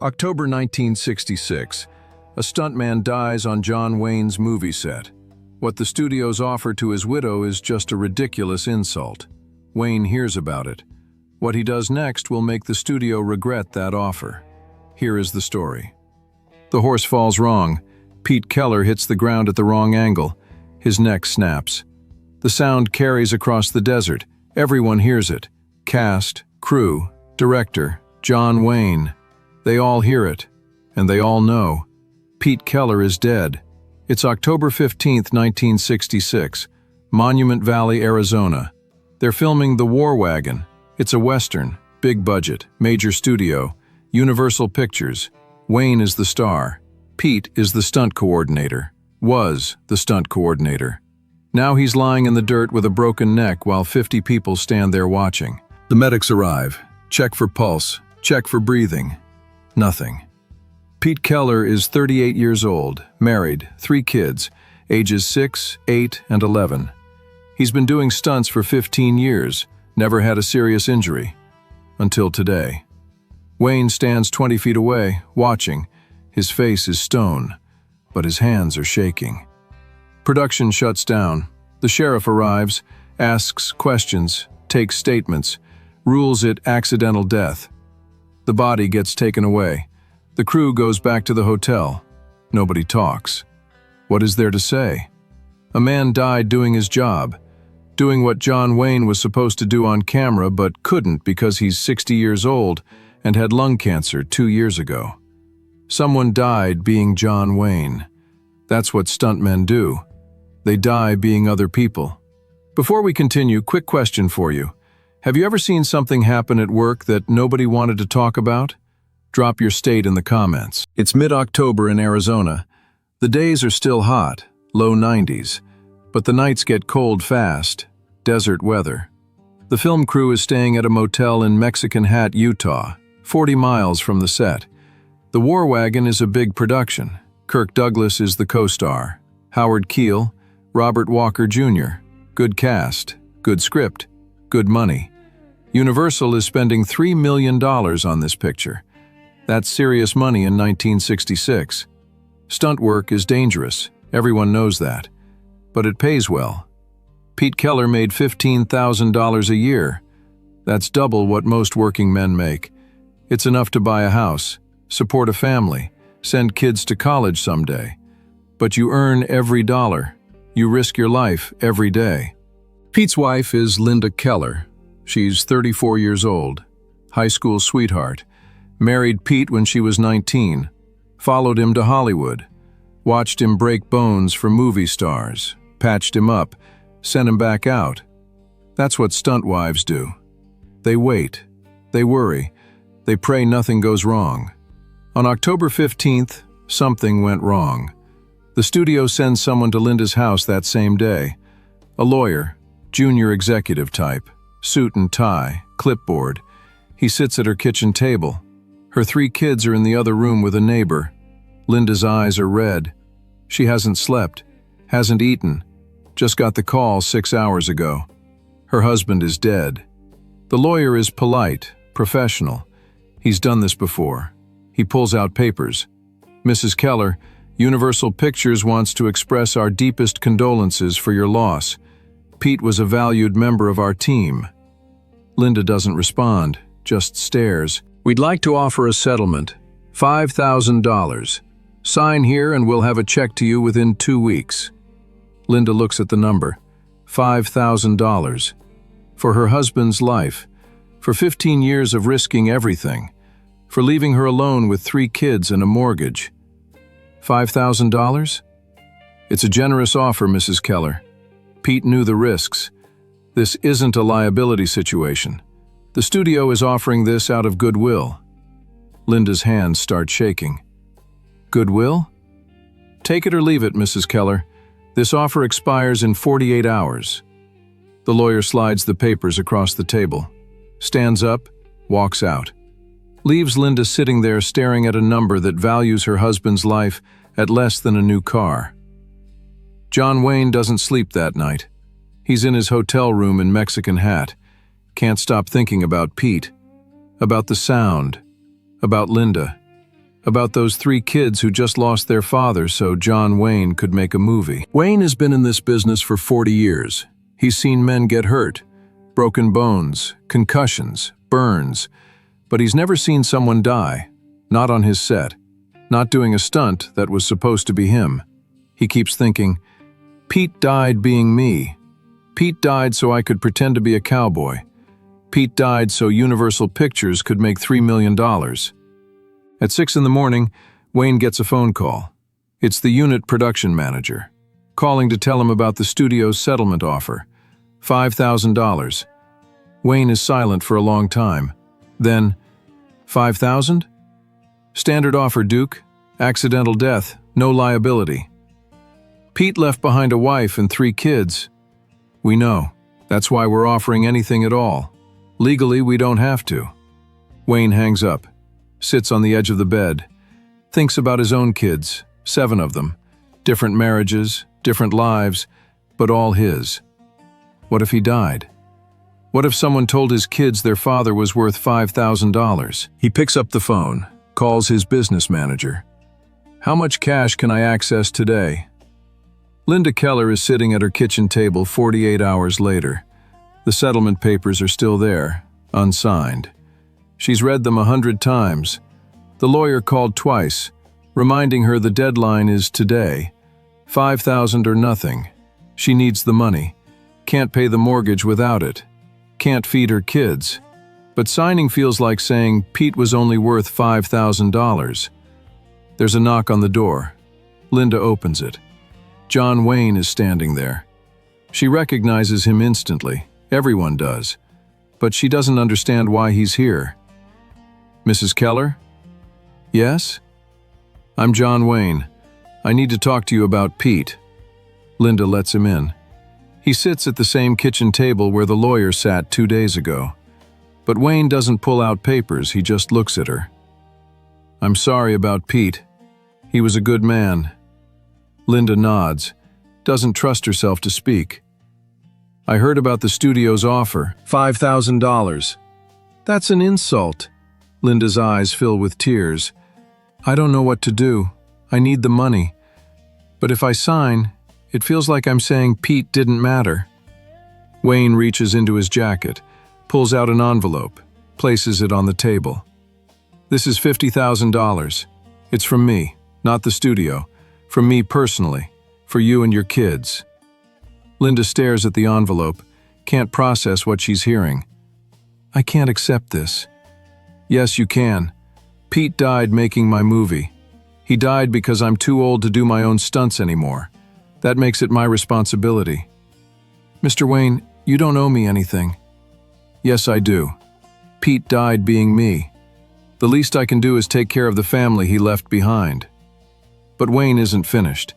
October 1966. A stuntman dies on John Wayne's movie set. What the studios offer to his widow is just a ridiculous insult. Wayne hears about it. What he does next will make the studio regret that offer. Here is the story. The horse falls wrong. Pete Keller hits the ground at the wrong angle. His neck snaps. The sound carries across the desert. Everyone hears it. Cast, crew, director, John Wayne. They all hear it, and they all know. Pete Keller is dead. It's October 15, 1966, Monument Valley, Arizona. They're filming The War Wagon. It's a Western, big budget, major studio, Universal Pictures. Wayne is the star. Pete is the stunt coordinator. Was the stunt coordinator. Now he's lying in the dirt with a broken neck while 50 people stand there watching. The medics arrive. Check for pulse. Check for breathing. Nothing. Pete Keller is 38 years old, married, 3 kids, ages 6, 8, and 11. He's been doing stunts for 15 years, never had a serious injury. Until today. Wayne stands 20 feet away, watching. His face is stone, but his hands are shaking. Production shuts down. The sheriff arrives, asks questions, takes statements, rules it accidental death. The body gets taken away. The crew goes back to the hotel. Nobody talks. What is there to say? A man died doing his job, doing what John Wayne was supposed to do on camera but couldn't because he's 60 years old and had lung cancer 2 years ago. Someone died being John Wayne. That's what stuntmen do. They die being other people. Before we continue, quick question for you. Have you ever seen something happen at work that nobody wanted to talk about? Drop your state in the comments. It's mid-October in Arizona. The days are still hot, low 90s, but the nights get cold fast, desert weather. The film crew is staying at a motel in Mexican Hat, Utah, 40 miles from the set. The War Wagon is a big production. Kirk Douglas is the co-star. Howard Keel, Robert Walker Jr. Good cast, good script, good money. Universal is spending $3 million on this picture. That's serious money in 1966. Stunt work is dangerous, everyone knows that. But it pays well. Pete Keller made $15,000 a year. That's double what most working men make. It's enough to buy a house, support a family, send kids to college someday. But you earn every dollar. You risk your life every day. Pete's wife is Linda Keller. She's 34 years old, high school sweetheart, married Pete when she was 19, followed him to Hollywood, watched him break bones for movie stars, patched him up, sent him back out. That's what stunt wives do. They wait, they worry, they pray nothing goes wrong. On October 15th, something went wrong. The studio sends someone to Linda's house that same day. A lawyer, junior executive type, suit and tie, clipboard. He sits at her kitchen table. Her 3 kids are in the other room with a neighbor. Linda's eyes are red. She hasn't slept, hasn't eaten, just got the call 6 hours ago. Her husband is dead. The lawyer is polite, professional. He's done this before. He pulls out papers. Mrs. Keller, Universal Pictures wants to express our deepest condolences for your loss. Pete was a valued member of our team. Linda doesn't respond, just stares. We'd like to offer a settlement, $5,000. Sign here and we'll have a check to you within 2 weeks. Linda looks at the number, $5,000. For her husband's life, for 15 years of risking everything, for leaving her alone with 3 kids and a mortgage. $5,000? It's a generous offer, Mrs. Keller. Pete knew the risks. This isn't a liability situation. The studio is offering this out of goodwill. Linda's hands start shaking. Goodwill? Take it or leave it, Mrs. Keller. This offer expires in 48 hours. The lawyer slides the papers across the table, stands up, walks out. Leaves Linda sitting there staring at a number that values her husband's life at less than a new car. John Wayne doesn't sleep that night. He's in his hotel room in Mexican Hat. Can't stop thinking about Pete, about the sound, about Linda. about those 3 kids who just lost their father so John Wayne could make a movie. Wayne has been in this business for 40 years. He's seen men get hurt, broken bones, concussions, burns, but he's never seen someone die, not on his set, not doing a stunt that was supposed to be him. He keeps thinking, Pete died being me. Pete died so I could pretend to be a cowboy. Pete died so Universal Pictures could make $3 million. At 6 in the morning, Wayne gets a phone call. It's the unit production manager, calling to tell him about the studio's settlement offer, $5,000. Wayne is silent for a long time. Then, $5,000? Standard offer, Duke. Accidental death, no liability. Pete left behind a wife and 3 kids. We know. That's why we're offering anything at all. Legally, we don't have to. Wayne hangs up, sits on the edge of the bed, thinks about his own kids, 7 of them, different marriages, different lives, but all his. What if he died? What if someone told his kids their father was worth $5,000? He picks up the phone, calls his business manager. How much cash can I access today? Linda Keller is sitting at her kitchen table 48 hours later. The settlement papers are still there, unsigned. She's read them 100 times. The lawyer called twice, reminding her the deadline is today. $5,000 or nothing. She needs the money. Can't pay the mortgage without it. Can't feed her kids. But signing feels like saying Pete was only worth $5,000. There's a knock on the door. Linda opens it. John Wayne is standing there. She recognizes him instantly. Everyone does. But she doesn't understand why he's here. Mrs. Keller? Yes? I'm John Wayne. I need to talk to you about Pete. Linda lets him in. He sits at the same kitchen table where the lawyer sat 2 days ago. But Wayne doesn't pull out papers, he just looks at her. I'm sorry about Pete. He was a good man. Linda nods, doesn't trust herself to speak. I heard about the studio's offer, $5,000. That's an insult. Linda's eyes fill with tears. I don't know what to do. I need the money. But if I sign, it feels like I'm saying Pete didn't matter. Wayne reaches into his jacket, pulls out an envelope, places it on the table. This is $50,000. It's from me, not the studio. From me personally, for you and your kids. Linda stares at the envelope, can't process what she's hearing. I can't accept this. Yes, you can. Pete died making my movie. He died because I'm too old to do my own stunts anymore. That makes it my responsibility. Mr. Wayne, you don't owe me anything. Yes, I do. Pete died being me. The least I can do is take care of the family he left behind. But Wayne isn't finished.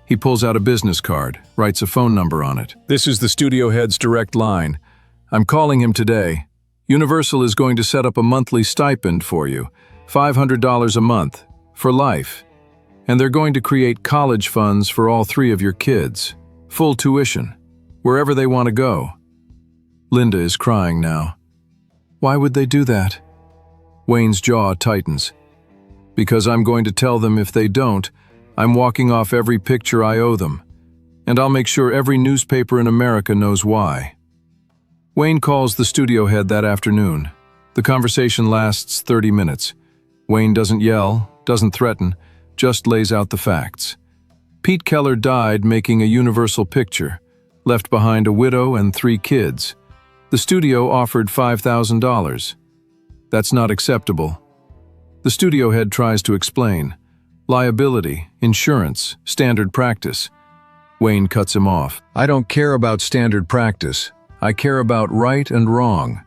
He pulls out a business card, writes a phone number on it. This is the studio head's direct line. I'm calling him today. Universal is going to set up a monthly stipend for you, $500 a month, for life. And they're going to create college funds for all 3 of your kids. Full tuition, wherever they want to go. Linda is crying now. Why would they do that? Wayne's jaw tightens. Because I'm going to tell them if they don't, I'm walking off every picture I owe them, and I'll make sure every newspaper in America knows why. Wayne calls the studio head that afternoon. The conversation lasts 30 minutes. Wayne doesn't yell, doesn't threaten, just lays out the facts. Pete Keller died making a Universal picture, left behind a widow and 3 kids. The studio offered $5,000. That's not acceptable. The studio head tries to explain. Liability, insurance, standard practice. Wayne cuts him off. I don't care about standard practice. I care about right and wrong.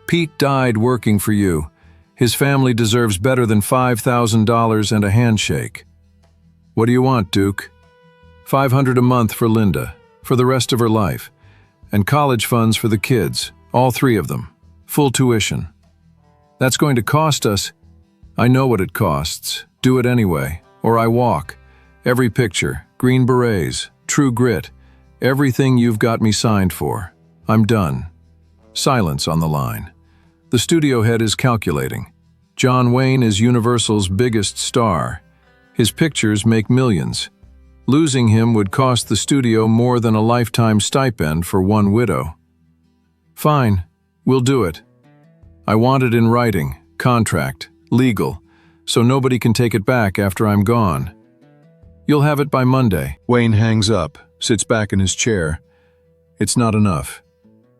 Pete died working for you. His family deserves better than $5,000 and a handshake. What do you want, Duke? $500 a month for Linda, for the rest of her life. And college funds for the kids, all 3 of them. Full tuition. That's going to cost us. I know what it costs. Do it anyway, or I walk. Every picture, Green Berets, True Grit, everything you've got me signed for. I'm done. Silence on the line. The studio head is calculating. John Wayne is Universal's biggest star. His pictures make millions. Losing him would cost the studio more than a lifetime stipend for one widow. Fine, we'll do it. I want it in writing, contract, legal, so nobody can take it back after I'm gone. You'll have it by Monday. Wayne hangs up, sits back in his chair. It's not enough.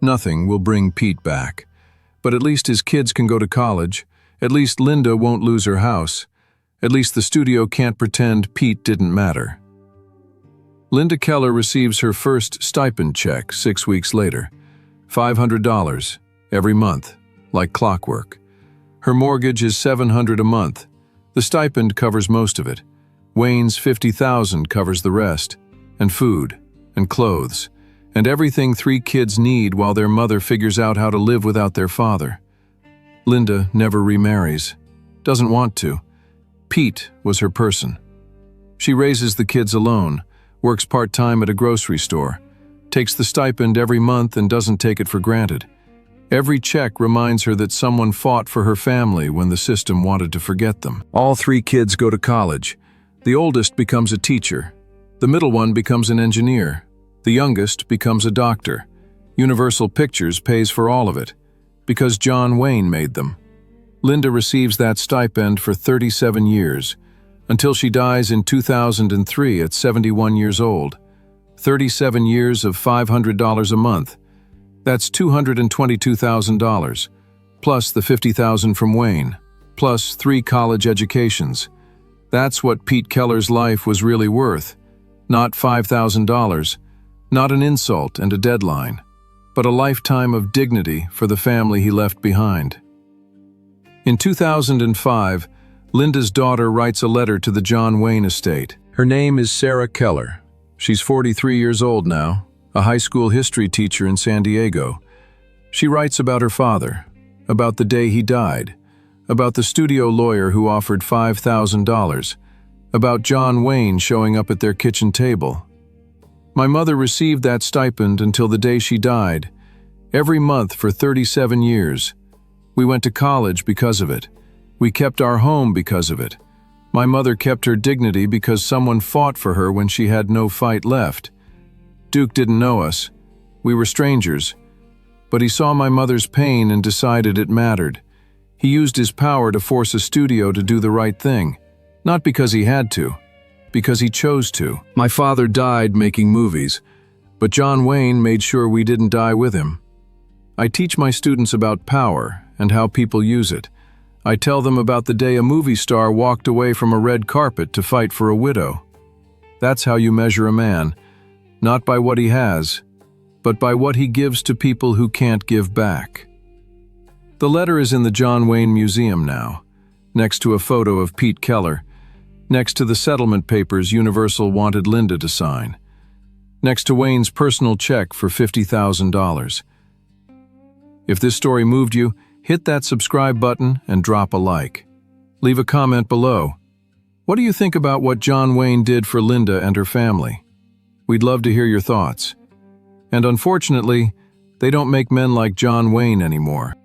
Nothing will bring Pete back. But at least his kids can go to college. At least Linda won't lose her house. At least the studio can't pretend Pete didn't matter. Linda Keller receives her first stipend check 6 weeks later. $500 every month, like clockwork. Her mortgage is $700 a month. The stipend covers most of it. Wayne's $50,000 covers the rest. And food, and clothes, and everything 3 kids need while their mother figures out how to live without their father. Linda never remarries. Doesn't want to. Pete was her person. She raises the kids alone, works part-time at a grocery store, takes the stipend every month and doesn't take it for granted. Every check reminds her that someone fought for her family when the system wanted to forget them. All 3 kids go to college. The oldest becomes a teacher. The middle one becomes an engineer. The youngest becomes a doctor. Universal Pictures pays for all of it, because John Wayne made them. Linda receives that stipend for 37 years, until she dies in 2003 at 71 years old. 37 years of $500 a month. That's $222,000, plus the $50,000 from Wayne, plus 3 college educations. That's what Pete Keller's life was really worth. Not $5,000, not an insult and a deadline, but a lifetime of dignity for the family he left behind. In 2005, Linda's daughter writes a letter to the John Wayne estate. Her name is Sarah Keller. She's 43 years old now, a high school history teacher in San Diego. She writes about her father, about the day he died, about the studio lawyer who offered $5,000, about John Wayne showing up at their kitchen table. My mother received that stipend until the day she died, every month for 37 years. We went to college because of it. We kept our home because of it. My mother kept her dignity because someone fought for her when she had no fight left. Duke didn't know us. We were strangers. But he saw my mother's pain and decided it mattered. He used his power to force a studio to do the right thing. Not because he had to, because he chose to. My father died making movies, but John Wayne made sure we didn't die with him. I teach my students about power and how people use it. I tell them about the day a movie star walked away from a red carpet to fight for a widow. That's how you measure a man, not by what he has, but by what he gives to people who can't give back. The letter is in the John Wayne Museum now, next to a photo of Pete Keller, next to the settlement papers Universal wanted Linda to sign, next to Wayne's personal check for $50,000. If this story moved you, hit that subscribe button and drop a like. Leave a comment below. What do you think about what John Wayne did for Linda and her family? We'd love to hear your thoughts. And unfortunately, they don't make men like John Wayne anymore.